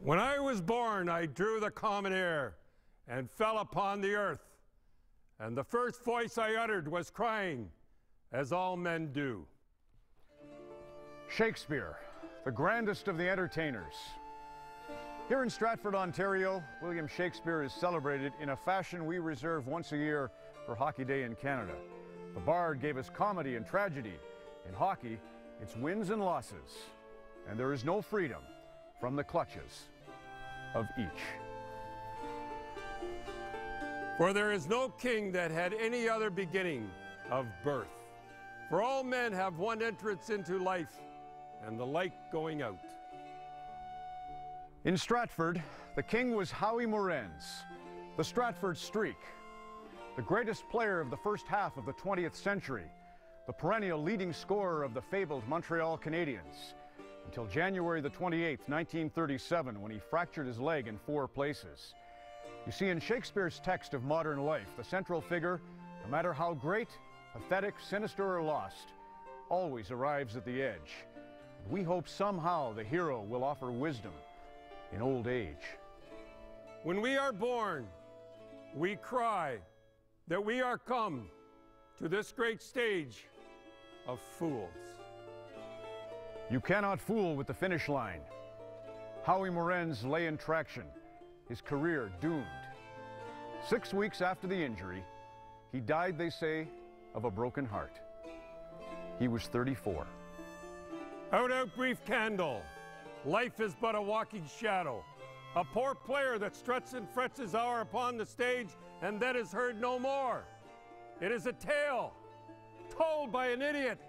When I was born, I drew the common air and fell upon the earth. And the first voice I uttered was crying, as all men do. Shakespeare, the grandest of the entertainers. Here in Stratford, Ontario, William Shakespeare is celebrated in a fashion we reserve once a year for Hockey Day in Canada. The Bard gave us comedy and tragedy. In hockey, it's wins and losses. And there is no freedom from the clutches of each. For there is no king that had any other beginning of birth. For all men have one entrance into life, and the like going out. In Stratford, the king was Howie Morenz, the Stratford Streak, the greatest player of the first half of the 20th century, the perennial leading scorer of the fabled Montreal Canadiens, until January the 28th, 1937, when he fractured his leg in 4 places. You see, in Shakespeare's text of modern life, the central figure, no matter how great, pathetic, sinister, or lost, always arrives at the edge. We hope somehow the hero will offer wisdom in old age. When we are born, we cry that we are come to this great stage of fools. You cannot fool with the finish line. Howie Morenz lay in traction, his career doomed. 6 weeks after the injury, he died, they say, of a broken heart. He was 34. Out, out, brief candle. Life is but a walking shadow. A poor player that struts and frets his hour upon the stage and then is heard no more. It is a tale told by an idiot,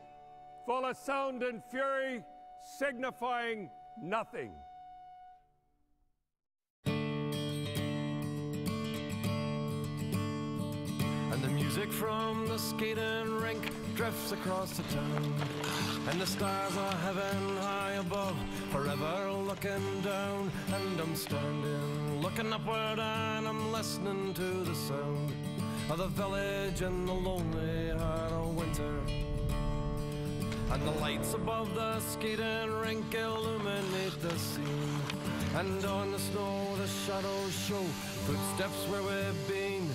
full of sound and fury, signifying nothing. And the music from the skating rink drifts across the town, and the stars are heaven high above, forever looking down. And I'm standing, looking upward, and I'm listening to the sound of the village in the lonely heart of winter. And the lights above the skating rink illuminate the scene, and on the snow the shadows show footsteps where we've been.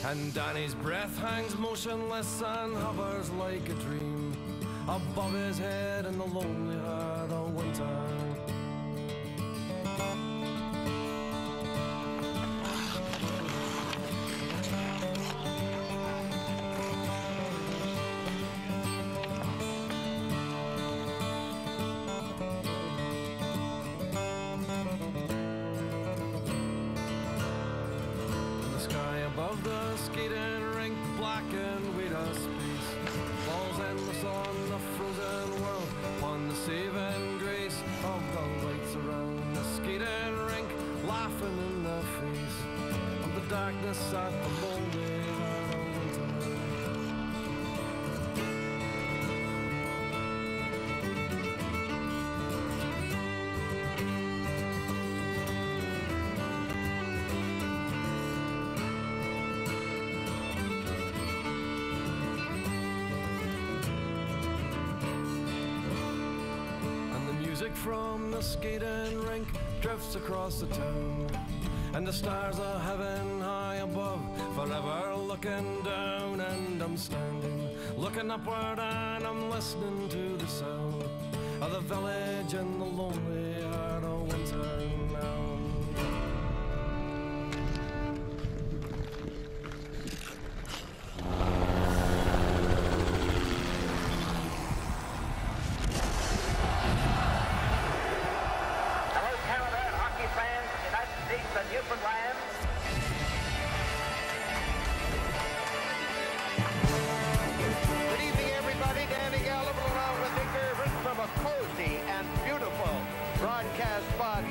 And Danny's breath hangs motionless and hovers like a dream above his head in the lonely heart of winter. Above the skating rink, blackened with a space, falls endless on the frozen world, upon the saving grace of the lights around the skating rink, laughing in the face of the darkness at the lonely heart of winter. Music from the skating rink drifts across the town, and the stars are heaven high above, forever looking down. And I'm standing, looking upward, and I'm listening to the sound of the village in the lonely heart of winter now. Cozy and beautiful broadcast box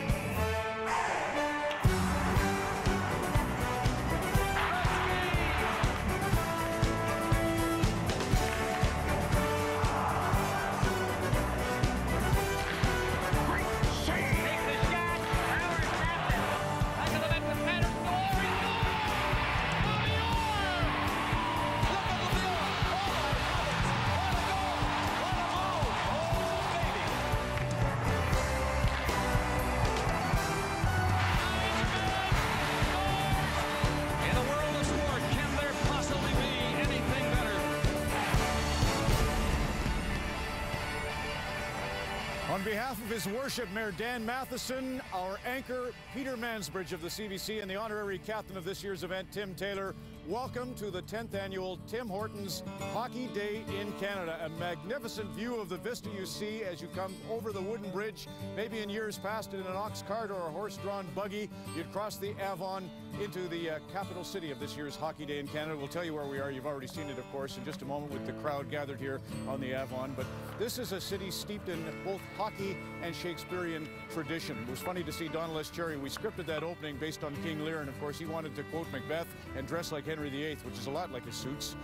behalf of His Worship Mayor Dan Matheson, our anchor Peter Mansbridge of the CBC, and the honorary captain of this year's event, Tim Taylor, welcome to the 10th annual Tim Hortons Hockey Day in Canada. A magnificent view of the vista you see as you come over the wooden bridge. Maybe in years past in an ox cart or a horse-drawn buggy, you'd cross the Avon into the capital city of this year's Hockey Day in Canada. We'll tell you where we are. You've already seen it, of course, in just a moment with the crowd gathered here on the Avon. But this is a city steeped in both hockey and Shakespearean tradition. It was funny to see Donald S. Cherry. We scripted that opening based on King Lear, and of course he wanted to quote Macbeth and dress like Henry VIII, which is a lot like his suits.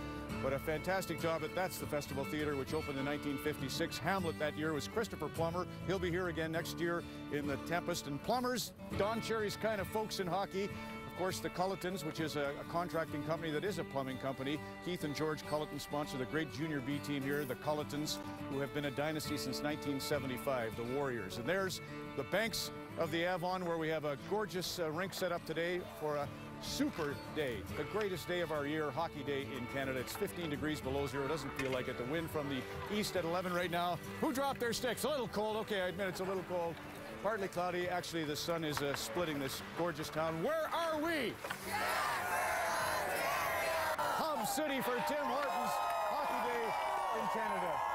But a fantastic job that's the Festival Theatre, which opened in 1956. Hamlet that year was Christopher Plummer. He'll be here again next year in The Tempest. And Plumbers, Don Cherry's kind of folks in hockey. Of course, the Culletons, which is a contracting company that is a plumbing company. Keith and George Culleton sponsor the great junior B team here, the Culletons, who have been a dynasty since 1975, the Warriors. And there's the banks of the Avon, where we have a gorgeous rink set up today for a super day, the greatest day of our year, Hockey Day in Canada. It's 15 degrees below zero. It doesn't feel like it. The wind from the east at 11 right now. Who dropped their sticks? A little cold. Okay, I admit it's a little cold. Partly cloudy. Actually, the sun is splitting this gorgeous town. Where are we? Hub City for Tim Hortons Hockey Day in Canada.